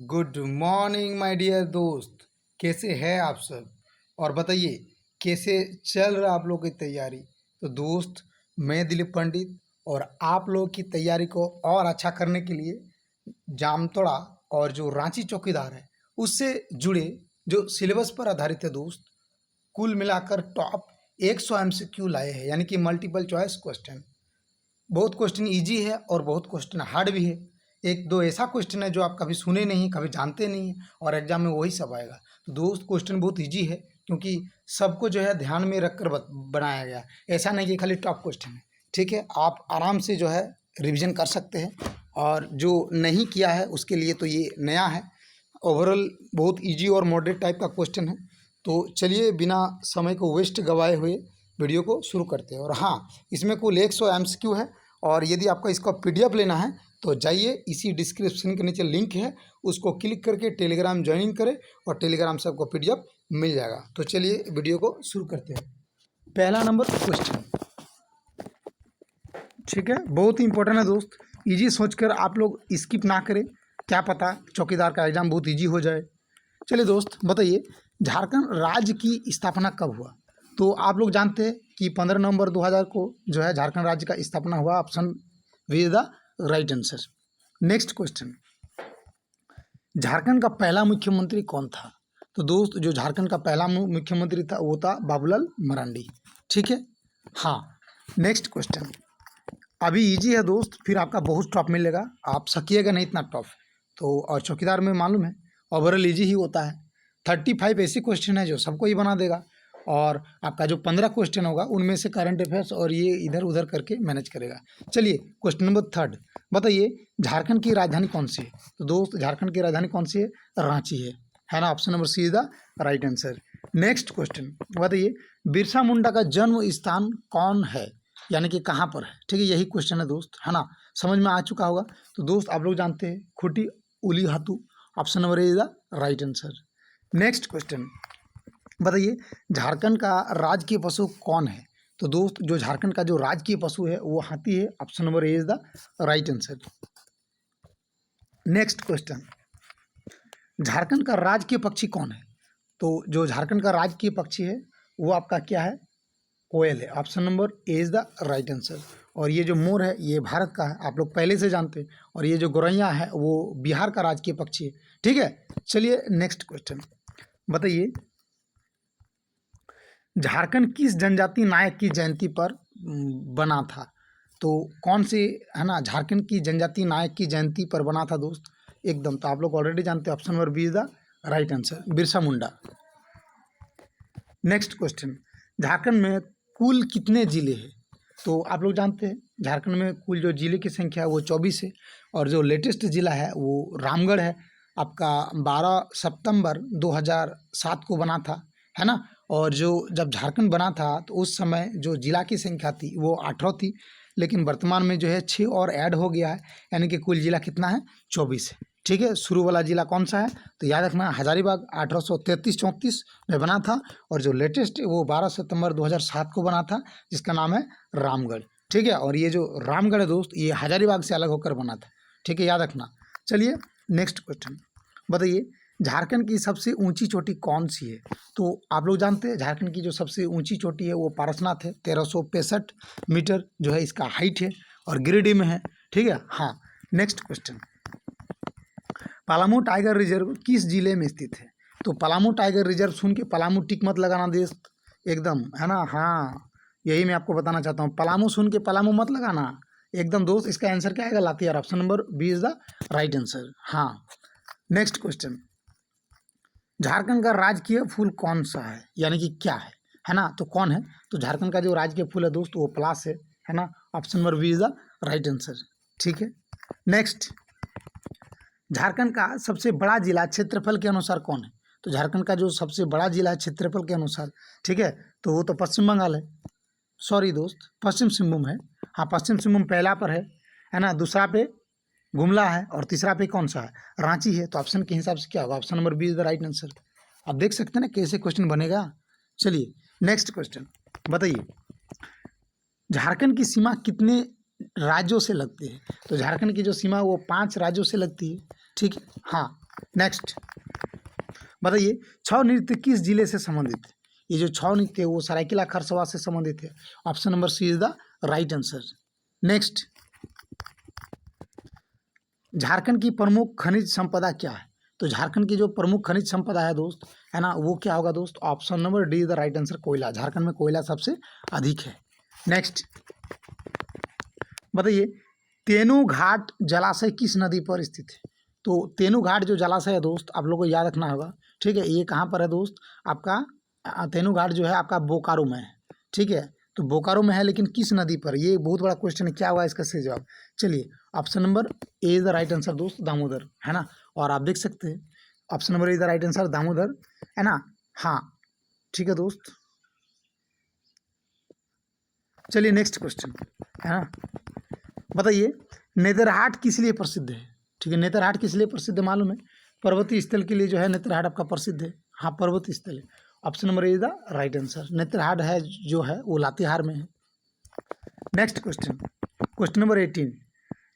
Good morning my dear दोस्त। कैसे हैं आप सब? और बताइए कैसे चल रहा आप लोगों की तैयारी? तो दोस्त, मैं दिलीप पंडित और आप लोगों की तैयारी को और अच्छा करने के लिए जामतोड़ा और जो रांची चौकीदार है उससे जुड़े जो सिलेबस पर आधारित है दोस्त, कुल मिलाकर टॉप 100 एमसीक्यू लाए हैं, यानी कि मल्टीपल चॉइस क्वेश्चन। बहुत क्वेश्चन इजी है और बहुत क्वेश्चन हार्ड भी है। एक दो ऐसा क्वेश्चन है जो आप कभी सुने नहीं, कभी जानते नहीं हैं और एग्जाम में वही सब आएगा। तो दोस्त, क्वेश्चन बहुत इजी है क्योंकि सबको जो है ध्यान में रखकर बनाया गया। ऐसा नहीं कि खाली टॉप क्वेश्चन है, ठीक है। आप आराम से जो है रिवीजन कर सकते हैं और जो नहीं किया है उसके लिए तो ये नया है। ओवरऑल बहुत इजी और मॉडरेट टाइप का क्वेश्चन है। तो चलिए बिना समय को वेस्ट गवाए हुए वीडियो को शुरू करते हैं। और हाँ, इसमें कुल 100 एमसीक्यू है और यदि आपका इसका पीडीएफ लेना है तो जाइए, इसी डिस्क्रिप्शन के नीचे लिंक है, उसको क्लिक करके टेलीग्राम ज्वाइन करें और टेलीग्राम से आपको पीडीएफ मिल जाएगा। तो चलिए वीडियो को शुरू करते हैं। पहला नंबर क्वेश्चन, ठीक है, बहुत ही इंपॉर्टेंट है दोस्त। इजी सोचकर आप लोग स्किप ना करें, क्या पता चौकीदार का एग्जाम बहुत इजी हो जाए। चलिए दोस्त, बताइए झारखंड राज्य की स्थापना कब हुआ? तो आप लोग जानते हैं कि 15 नवंबर 2000 को जो है झारखंड राज्य का स्थापना हुआ। Option B is the right answer. Next question, Jharkhand का पहला मुख्यमंत्री कौन था? तो दोस्त, जो झारखंड का पहला मुख्यमंत्री था वो था बाबूलाल मरांडी, ठीक है। हाँ, नेक्स्ट क्वेश्चन अभी इजी है दोस्त, फिर आपका बहुत टॉप मिलेगा, आप सकिएगा नहीं इतना टॉप। तो और चौकीदार में मालूम है ओवरऑल इजी ही होता है। 35 ऐसी क्वेश्चन है जो सबको ही बना देगा और आपका जो 15 क्वेश्चन होगा उनमें से करंट अफेयर्स और ये इधर उधर करके मैनेज करेगा। चलिए क्वेश्चन नंबर 3, बताइए झारखंड की राजधानी कौन सी है? तो दोस्त, झारखंड की राजधानी कौन सी है? रांची है ना। Option number C is the right answer. Next question, बताइए बिरसा मुंडा का जन्म स्थान कौन है, यानी कि कहाँ पर है? ठीक है, यही क्वेश्चन है दोस्त, है ना। समझ में आ चुका होगा। तो दोस्त, आप लोग जानते हैं खुटी Ulihatu. Option number is the right answer. Next question, बताइए झारखंड का राजकीय पशु कौन है? तो दोस्त, जो झारखंड का जो राजकीय पशु है वो हाथी है। Option number A is the right answer. Next question, Jharkhand का राजकीय पक्षी कौन है? तो जो झारखंड का राजकीय पक्षी है वो आपका क्या है? कोयल है। Option number A is the right answer. और ये जो मोर है ये भारत का है, आप लोग पहले से जानते हैं। और ये जो गौरैया है वो बिहार का राजकीय पक्षी है, ठीक है। चलिए नेक्स्ट क्वेश्चन, बताइए झारखंड किस जनजाति नायक की जयंती पर बना था? तो कौन से, है ना, झारखंड की जनजाति नायक की जयंती पर बना था दोस्त? एकदम, तो आप लोग ऑलरेडी जानते हैं। Option number B is the right answer, Birsa Munda. Next question, Jharkhand में कुल कितने जिले हैं? तो आप लोग जानते हैं झारखंड में कुल जो जिले की संख्या है वो 24 है और जो लेटेस्ट जिला है वो रामगढ़ है। आपका 12 सितंबर 2007 को बना था, है ना। और जो जब झारखंड बना था तो उस समय जो जिला की संख्या थी वो 18 थी, लेकिन वर्तमान में जो है 6 और ऐड हो गया है, यानी कि कुल जिला कितना है? 24 है, ठीक है। शुरू वाला जिला कौन सा है? तो याद रखना, हजारीबाग 1833-34 में बना था और जो लेटेस्ट वो 12 सितंबर 2007 को बना था, जिसका नाम है रामगढ़, ठीक है। और ये जो रामगढ़ है दोस्त, ये हजारीबाग से अलग होकर बना था, ठीक है, याद रखना। चलिए नेक्स्ट क्वेश्चन, बताइए झारखंड की सबसे ऊंची चोटी कौन सी है? तो आप लोग जानते हैं झारखंड की जो सबसे ऊंची चोटी है वो पारसनाथ है। 1365 मीटर जो है इसका हाइट है और गिरिडीह में है, ठीक है। हाँ, next question, Palamu tiger reserve किस जिले में स्थित है? तो पलामू टाइगर रिजर्व सुन के पलामू टिक मत लगाना दोस्त, एकदम, है ना। हाँ, यही मैं आपको बताना चाहता हूँ, पलामू सुन के पलामू मत लगाना एकदम दोस्त। इसका आंसर क्या आएगा? Latehar. Option number B is the right answer. हाँ, नेक्स्ट क्वेश्चन, झारखंड का राजकीय फूल कौन सा है, यानी कि क्या है ना। तो कौन है? तो झारखंड का जो राजकीय फूल है दोस्त वो पलाश है ना। Option number B is the right answer, ठीक है। नेक्स्ट, झारखंड का सबसे बड़ा जिला क्षेत्रफल के अनुसार कौन है? तो झारखंड का जो सबसे बड़ा जिला है क्षेत्रफल के अनुसार, ठीक है, तो वो तो पश्चिम बंगाल है। सॉरी दोस्त, पश्चिम सिंहभूम है। हाँ, पश्चिम सिंहभूम पहला पर है ना। दूसरा पे गुमला है और तीसरा पे कौन सा है? रांची है। तो ऑप्शन के हिसाब से क्या होगा? Option number B is the right answer. आप देख सकते हैं ना कैसे क्वेश्चन बनेगा। चलिए नेक्स्ट क्वेश्चन, बताइए झारखंड की सीमा कितने राज्यों से लगती है? तो झारखंड की जो सीमा वो 5 राज्यों से लगती है, ठीक है। हाँ, नेक्स्ट बताइए, छौ नृत्य किस जिले से संबंधित है? ये जो छौ नृत्य है वो सरायकेला खरसावां से संबंधित है। Option number C is the right answer. Next, Jharkhand की प्रमुख खनिज संपदा क्या है? तो झारखंड की जो प्रमुख खनिज संपदा है दोस्त, है ना, वो क्या होगा दोस्त? Option number D is the right answer, कोयला। झारखंड में कोयला सबसे अधिक है। नेक्स्ट बताइए, तेनू घाट जलाशय किस नदी पर स्थित है? तो तेनू घाट जो जलाशय है दोस्त, आप लोगों को याद रखना होगा, ठीक है। ये कहाँ पर है दोस्त? आपका तेनू घाट जो है आपका बोकारो में है, ठीक है। तो बोकारो में है, लेकिन किस नदी पर? ये बहुत बड़ा क्वेश्चन है, क्या हुआ इसका सही जवाब? चलिए, option number A is the right answer दोस्त, दामोदर, है ना। और आप देख सकते हैं option number A is the right answer, Damodar, है ना। हाँ, ठीक है दोस्त। चलिए नेक्स्ट क्वेश्चन, है ना। बताइए, नेतरहाट किस लिए प्रसिद्ध है? ठीक है, नेतरहाट किस लिए प्रसिद्ध है मालूम है? पर्वतीय स्थल के लिए जो है नेतरहाट आपका प्रसिद्ध है। हाँ, पर्वतीय स्थल है। Option number A is the right answer, Netarhat है जो है वो लातेहार में है। Next question, question number 18,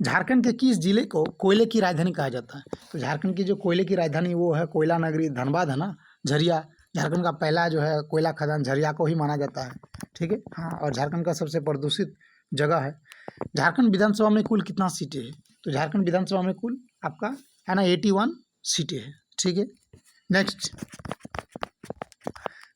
Jharkhand के किस जिले को कोयले की राजधानी कहा जाता है? तो झारखंड की जो कोयले की राजधानी वो है कोयला नगरी धनबाद, है ना। झरिया, झारखंड का पहला जो है कोयला खदान झरिया को ही माना जाता है, ठीक है। हाँ, और झारखंड का सबसे प्रदूषित जगह है। झारखंड विधानसभा में कुल कितना सीटें हैं? तो झारखंड विधानसभा में कुल आपका, है ना, 81 सीटें हैं, ठीक है। नेक्स्ट,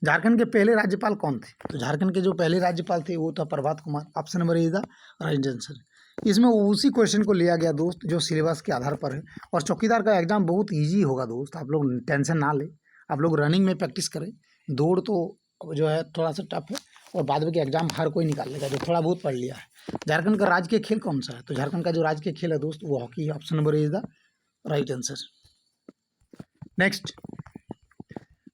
झारखंड के पहले राज्यपाल कौन थे? तो झारखंड के जो पहले राज्यपाल थे वो था Prabhat Kumar. Option number A is the right answer. इसमें उसी क्वेश्चन को लिया गया दोस्त जो सिलेबस के आधार पर है। और चौकीदार का एग्जाम बहुत ईजी होगा दोस्त, आप लोग टेंशन ना ले। आप लोग रनिंग में प्रैक्टिस करें, दौड़ तो जो है थोड़ा सा टफ है, और बाद में के एग्जाम हर कोई निकाल लेगा जो थोड़ा बहुत पढ़ लिया है। झारखंड का राज्य खेल कौन सा है? तो झारखंड का जो राज्य खेल है दोस्त वो हॉकी है। Option number A is the right answer. Next,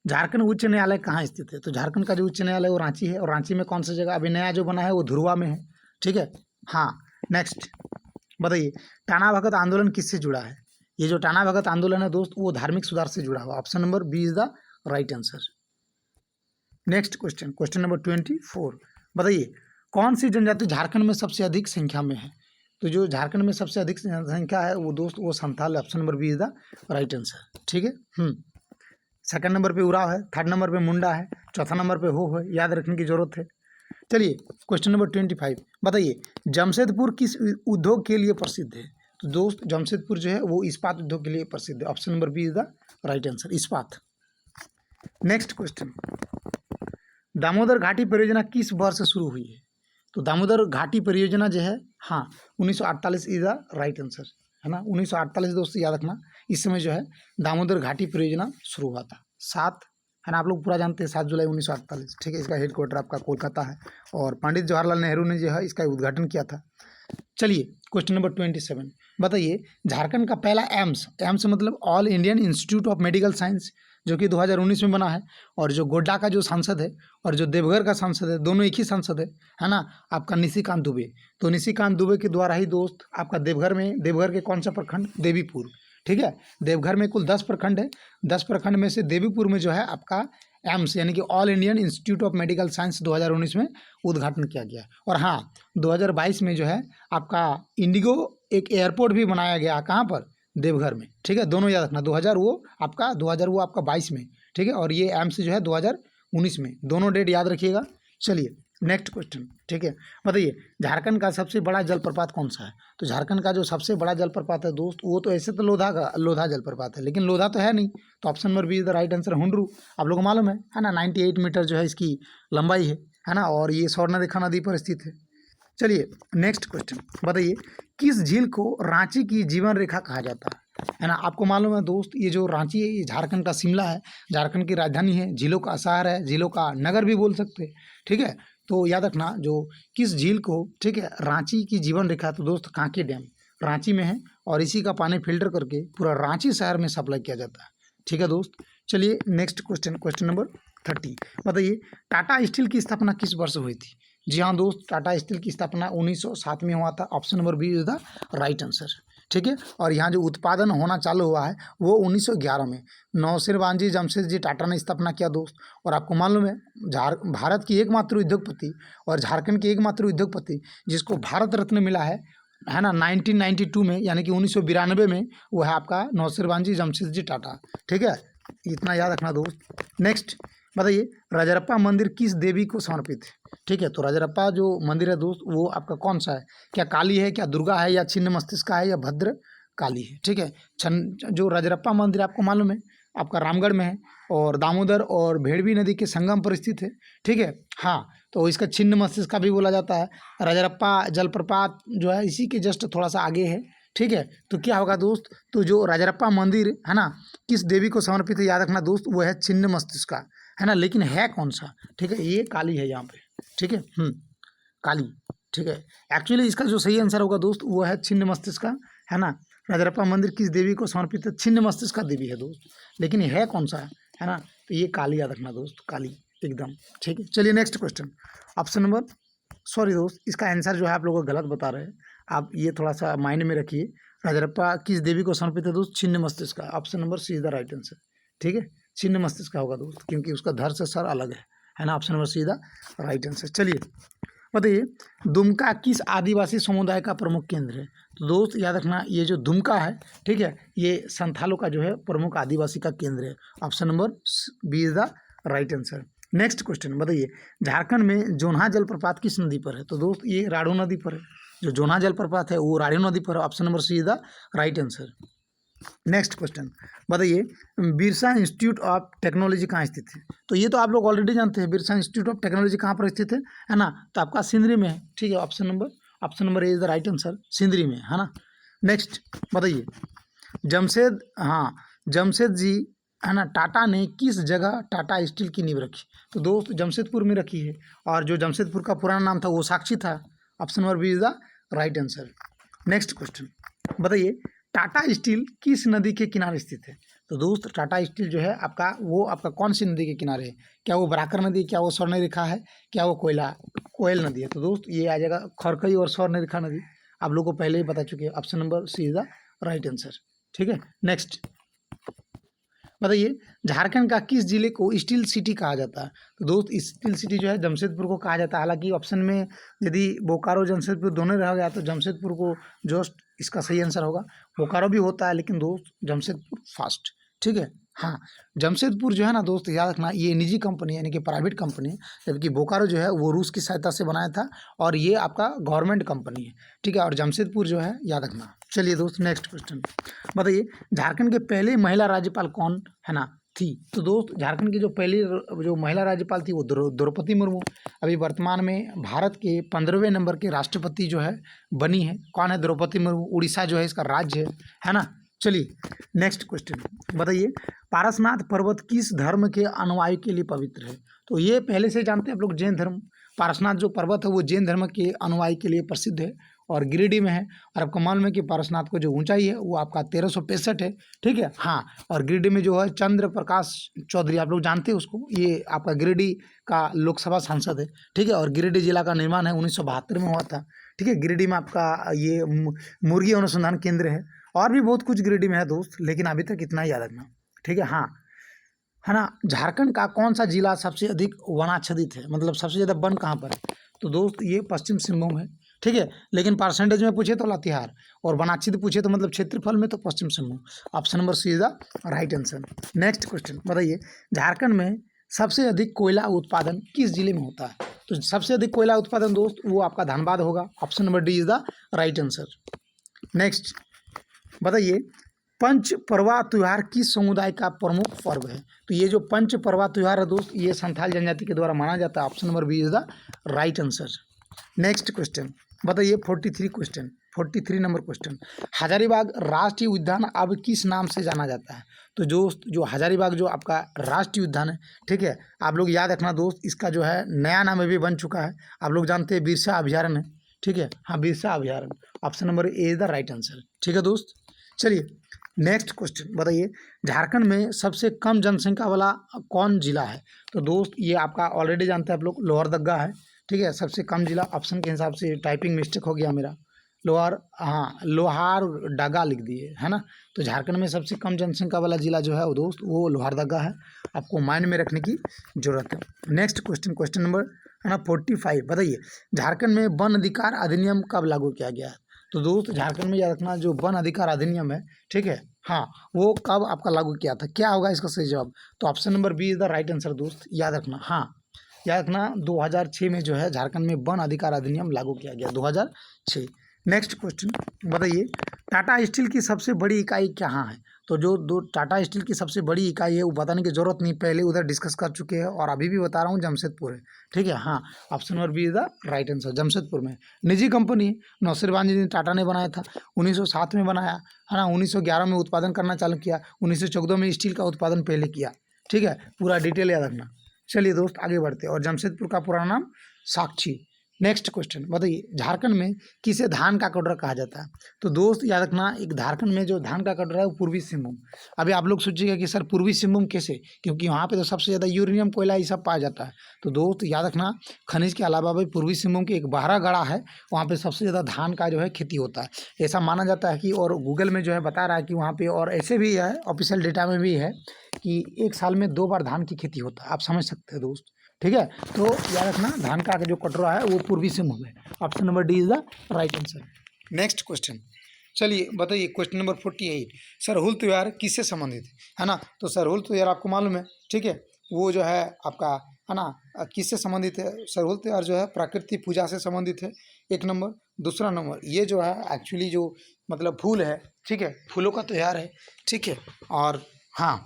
Jharkhand उच्च न्यायालय कहाँ स्थित है? तो झारखंड का जो उच्च न्यायालय वो रांची है। और रांची में कौन सी जगह? अभी नया जो बना है वो धुरवा में है, ठीक है। हाँ, नेक्स्ट बताइए, टाना भगत आंदोलन किससे जुड़ा है? ये जो टाना भगत आंदोलन है दोस्त वो धार्मिक सुधार से जुड़ा हुआ। Option number B is the right answer. Next question, question number 24, बताइए, कौन सी जनजाति झारखंड में सबसे अधिक संख्या में है? तो जो झारखंड में सबसे अधिक संख्या है वो दोस्त वो संथाल है। Option number B is the right answer, ठीक है। सेकंड नंबर पे उराव है, थर्ड नंबर पे मुंडा है, चौथा नंबर पे हो है, याद रखने की जरूरत है। चलिए क्वेश्चन नंबर 25, बताइए, जमशेदपुर किस उद्योग के लिए प्रसिद्ध है? तो दोस्त जमशेदपुर जो है वो इस्पात उद्योग के लिए प्रसिद्ध है। Option number B is the right answer, इस्पात। नेक्स्ट क्वेश्चन, दामोदर घाटी परियोजना किस वर्ष शुरू हुई है? तो दामोदर घाटी परियोजना जो है, हाँ, 1948 इज द राइट आंसर, है ना। 1948 दोस्तों याद रखना, इस समय जो है दामोदर घाटी परियोजना शुरू हुआ था। 7, है ना, आप लोग पूरा जानते हैं, 7 जुलाई 1948, ठीक है। इसका हेडक्वार्टर आपका कोलकाता है, और पंडित जवाहरलाल नेहरू ने जो है इसका उद्घाटन किया था। चलिए क्वेश्चन नंबर 27, बताइए, झारखंड का पहला एम्स मतलब all Indian institute of medical science, जो कि 2019 में बना है। और जो गोड्डा का जो सांसद है और जो देवघर का सांसद है, दोनों एक ही सांसद है ना, आपका निशिकांत दुबे। तो निशिकांत दुबे के द्वारा ही दोस्त आपका देवघर के कौन सा प्रखंड? देवीपुर, ठीक है। देवघर में कुल 10 प्रखंड है, 10 प्रखंड में से देवीपुर में जो है आपका एम्स यानी कि all Indian institute of medical science 2019 में उद्घाटन किया गया। और हाँ, 2022 में जो है आपका इंडिगो एक एयरपोर्ट भी बनाया गया, कहाँ पर? देवघर में, ठीक है। दोनों याद रखना, 2000 वो आपका 22 में, ठीक है। और ये एम्स जो है 2019 में, दोनों डेट याद रखिएगा। चलिए नेक्स्ट क्वेश्चन, ठीक है। बताइए, झारखंड का सबसे बड़ा जलप्रपात कौन सा है? तो झारखंड का जो सबसे बड़ा जलप्रपात है दोस्त वो तो ऐसे तो लोधा जलप्रपात है, लेकिन लोधा तो है नहीं। तो option number B is the right answer, Hundru. आप लोगों को मालूम है ना, 98 मीटर जो है इसकी लंबाई है ना, और ये स्वर्णरेखा नदी पर स्थित है। चलिए नेक्स्ट क्वेश्चन, बताइए, किस झील को रांची की जीवन रेखा कहा जाता है ना। आपको मालूम है दोस्त, ये जो रांची है ये झारखंड का शिमला है, झारखंड की राजधानी है, झीलों का शहर है, झीलों का नगर भी बोल सकते हैं, ठीक है। तो याद रखना, जो किस झील को, ठीक है, रांची की जीवन रेखा, तो दोस्त कांके डैम रांची में है, और इसी का पानी फिल्टर करके पूरा रांची शहर में सप्लाई किया जाता है, ठीक है दोस्त। चलिए नेक्स्ट क्वेश्चन, क्वेश्चन नंबर 30, बताइए, टाटा स्टील की स्थापना किस वर्ष हुई थी? जी हाँ दोस्त, टाटा स्टील की स्थापना 1907 में हुआ था। Option number B is the right answer, ठीक है। और यहाँ जो उत्पादन होना चालू हुआ है वो 1911 में नौशीरवानजी जमशेदजी टाटा ने स्थापना किया दोस्त। और आपको मालूम है, भारत की एकमात्र उद्योगपति और झारखंड के एकमात्र उद्योगपति जिसको भारत रत्न मिला है है ना 1992 में, यानी कि 1992 में वो है आपका नौसरबानजी जमशेदजी टाटा। ठीक है, इतना याद रखना दोस्त। नेक्स्ट बताइए, राजरप्पा मंदिर किस देवी को समर्पित है? ठीक है, तो राजरप्पा जो मंदिर है दोस्त वो आपका कौन सा है? क्या काली है, क्या दुर्गा है, या छिन्न मस्तिष्का है, या भद्र काली है? ठीक है, जो राजरप्पा मंदिर आपको मालूम है आपका रामगढ़ में है और दामोदर और भेड़वी नदी के संगम पर स्थित है। ठीक है, हाँ, तो इसका छिन्न मस्तिष्का भी बोला जाता है। राजरप्पा जलप्रपात जो है इसी के जस्ट थोड़ा सा आगे है। ठीक है, तो क्या होगा दोस्त, तो जो राजरप्पा मंदिर है ना किस देवी को समर्पित है, याद रखना दोस्त, वो है छिन्न मस्तिष्का, है ना। लेकिन है कौन सा? ठीक है, ये काली है यहाँ पे। ठीक है, काली। ठीक है, एक्चुअली इसका जो सही आंसर होगा दोस्त वो है छिन्न मस्तिष्का, है ना। राजरप्पा मंदिर किस देवी को समर्पित है? छिन्न मस्तिष्का देवी है दोस्त, लेकिन है कौन सा है ना, तो ये काली याद रखना दोस्त, काली एकदम। ठीक है, चलिए next question, option number, sorry दोस्त, इसका आंसर जो है आप लोगों को गलत बता रहे हैं, आप ये थोड़ा सा माइंड में रखिए। राजरप्पा किस देवी को समर्पित है दोस्त? Chhinna Mastika, option number C is the right answer. ठीक है, छिन्न मस्तिष्का होगा दोस्त, क्योंकि उसका धड़ से सर अलग है ना। Option number C is the right answer. चलिए बताइए, दुमका किस आदिवासी समुदाय का प्रमुख केंद्र है? तो दोस्त याद रखना, ये जो दुमका है, ठीक है, ये संथालों का जो है प्रमुख आदिवासी का केंद्र है। Option number B is the right answer. Next question बताइए, झारखंड में जोन्हा जलप्रपात किस नदी पर है? तो दोस्त ये राढ़ो नदी पर है। जो जोन्हा जलप्रपात है वो राढ़ो नदी पर है। Option number C is the right answer. Next question बताइए, बिरसा इंस्टीट्यूट ऑफ टेक्नोलॉजी कहाँ स्थित है? तो ये तो आप लोग ऑलरेडी जानते हैं, बिरसा इंस्टीट्यूट ऑफ टेक्नोलॉजी कहाँ पर स्थित है ना, तो आपका सिंदरी में है। ठीक है, option number A is the right answer, Sindri में, है ना। नेक्स्ट बताइए, जमशेद जी, है ना, टाटा ने किस जगह टाटा स्टील की नींव रखी? तो दोस्त जमशेदपुर में रखी है, और जो जमशेदपुर का पुराना नाम था वो साक्षी था। Option number B is the right answer. Next question बताइए, टाटा स्टील किस नदी के किनारे स्थित है? तो दोस्त टाटा स्टील जो है आपका वो आपका कौन सी नदी के किनारे है? क्या वो बराकर नदी, क्या वो स्वर्णरेखा है, क्या वो कोयल नदी है? तो दोस्त ये आ जाएगा खरकई और स्वर्णरेखा नदी, आप लोगों को पहले ही बता चुके हैं। Option number C is the right answer. ठीक है, नेक्स्ट बताइए, झारखंड का किस जिले को स्टील सिटी कहा जाता है? तो दोस्त स्टील सिटी जो है जमशेदपुर को कहा जाता है। हालांकि ऑप्शन में यदि बोकारो जमशेदपुर दोनों रह गया तो जमशेदपुर को जस्ट इसका सही आंसर होगा। बोकारो भी होता है लेकिन दोस्त जमशेदपुर फास्ट। ठीक है, हाँ, जमशेदपुर जो है ना दोस्त याद रखना, ये निजी कंपनी यानी कि प्राइवेट कंपनी है, जबकि बोकारो जो है वो रूस की सहायता से बनाया था और ये आपका गवर्नमेंट कंपनी है। ठीक है, और जमशेदपुर जो है याद रखना। चलिए दोस्त नेक्स्ट क्वेश्चन बताइए, झारखंड के पहले महिला राज्यपाल कौन है ना थी? तो दोस्त झारखंड की जो पहली जो महिला राज्यपाल थी वो द्रौपदी मुर्मू। अभी वर्तमान में भारत के 15वें नंबर के राष्ट्रपति जो है बनी है। कौन है? द्रौपदी मुर्मू। उड़ीसा जो है इसका राज्य है ना। चलिए नेक्स्ट क्वेश्चन बताइए, पारसनाथ पर्वत किस धर्म के अनुयायी के लिए पवित्र है? तो ये पहले से जानते हैं आप लोग, जैन धर्म। पारसनाथ जो पर्वत है वो जैन धर्म के अनुयायी के लिए प्रसिद्ध है और गिरिडीह में है। और आपको मालूम है कि पारसनाथ को जो ऊंचाई है वो आपका 1365 है। ठीक है, हाँ, और गिरिडीह में जो है चंद्र प्रकाश चौधरी, आप लोग जानते हैं उसको, ये आपका गिरिडीह का लोकसभा सांसद है। ठीक है, और गिरिडीह जिला का निर्माण है 1972 में हुआ था। ठीक है, गिरिडीह में आपका ये मुर्गी अनुसंधान केंद्र है और भी बहुत कुछ गिरिडीह में है दोस्त, लेकिन अभी तक इतना ही याद रखना। ठीक है, हाँ, है ना। झारखंड का कौन सा जिला सबसे अधिक वनाच्छादित है, मतलब सबसे ज़्यादा वन कहाँ पर है? तो दोस्त ये पश्चिम सिंहभूम है। ठीक है, लेकिन परसेंटेज में पूछे तो लातेहार, और वनाच्छित पूछे तो मतलब क्षेत्रफल में तो Paschim Singhbhum. Option number C is the right answer. Next question बताइए, झारखंड में सबसे अधिक कोयला उत्पादन किस जिले में होता है? तो सबसे अधिक कोयला उत्पादन दोस्त वो आपका धनबाद होगा। Option number D is the right answer. Next बताइए, पंच परवा त्योहार किस समुदाय का प्रमुख पर्व है? तो ये जो पंच परवा त्योहार है दोस्त ये संथाल जनजाति के द्वारा माना जाता है। Option number B is the right answer. Next question बताइए, 43 नंबर क्वेश्चन, हजारीबाग राष्ट्रीय उद्यान अब किस नाम से जाना जाता है? तो दोस्त जो हजारीबाग जो आपका राष्ट्रीय उद्यान है, ठीक है, आप लोग याद रखना दोस्त, इसका जो है नया नाम अभी बन चुका है। आप लोग जानते हैं बिरसा अभयारण्य है। ठीक है, हाँ, बिरसा अभयारण्य। Option number A is the right answer. ठीक है दोस्त, चलिए नेक्स्ट क्वेश्चन बताइए, झारखंड में सबसे कम जनसंख्या वाला कौन जिला है? तो दोस्त ये आपका ऑलरेडी जानते हैं आप लोग, लोहरदगा है। ठीक है, सबसे कम जिला। ऑप्शन के हिसाब से टाइपिंग मिस्टेक हो गया मेरा, लोहारदगा लिख दिए, है ना। तो झारखंड में सबसे कम जनसंख्या वाला जिला जो है वो दोस्त वो लोहरदगा है, आपको माइंड में रखने की जरूरत है। नेक्स्ट क्वेश्चन नंबर है ना 45 बताइए, झारखंड में वन अधिकार अधिनियम कब लागू किया गया है? तो दोस्त झारखंड में याद रखना जो वन अधिकार अधिनियम है, ठीक है, हाँ, वो कब आपका लागू किया था, क्या होगा इसका सही जवाब? तो option number B is the right answer दोस्त, याद रखना। हाँ, याद रखना 2006 में जो है झारखंड में वन अधिकार अधिनियम लागू किया गया 2006। नेक्स्ट क्वेश्चन बताइए, टाटा स्टील की सबसे बड़ी इकाई कहाँ है? तो जो दो टाटा स्टील की सबसे बड़ी इकाई है वो बताने की जरूरत नहीं, पहले उधर डिस्कस कर चुके हैं और अभी भी बता रहा हूँ, जमशेदपुर है, ठीक है। हाँ, option number B is the right answer, Jamshedpur में। निजी कंपनी नौसरबाजी टाटा ने बनाया था, 1907 में बनाया है ना, 1911 में उत्पादन करना चालू किया, 1914 में स्टील का उत्पादन पहले किया, ठीक है, पूरा डिटेल याद रखना। चलिए दोस्त आगे बढ़ते हैं, और जमशेदपुर का पूरा नाम साक्षी। नेक्स्ट क्वेश्चन बताइए, झारखंड में किसे धान का कटोरा कहा जाता है? तो दोस्त याद रखना, एक झारखंड में जो धान का कटोरा है वो पूर्वी सिंहभूम। अभी आप लोग सोचिएगा कि सर पूर्वी सिंहभूम कैसे, क्योंकि वहाँ पे तो सबसे ज़्यादा यूरेनियम कोयला ये सब पाया जाता है। तो दोस्त याद रखना, खनिज के अलावा भाई पूर्वी सिंहभूम की एक बारहगढ़ा है, वहाँ पे सबसे ज़्यादा धान का जो है खेती होता है, ऐसा माना जाता है कि, और गूगल में जो है बता रहा है कि वहाँ पे, और ऐसे भी है ऑफिशियल डेटा में भी है कि एक साल में 2 बार धान की खेती होता है, आप समझ सकते हैं दोस्त, ठीक है। तो याद रखना धान का जो कटोरा है वो पूर्वी सिंहभूम है, option number D is the right answer. Next question, चलिए बताइए क्वेश्चन नंबर 48, सरहुल त्योहार किससे संबंधित है ना? तो सरहुल त्योहार आपको मालूम है, ठीक है, वो जो है आपका है ना किससे संबंधित है? सरहुल त्योहार जो है प्रकृति पूजा से संबंधित है, एक नंबर। दूसरा नंबर, ये जो है एक्चुअली जो मतलब फूल है, ठीक है, फूलों का त्योहार है, ठीक है। और हाँ,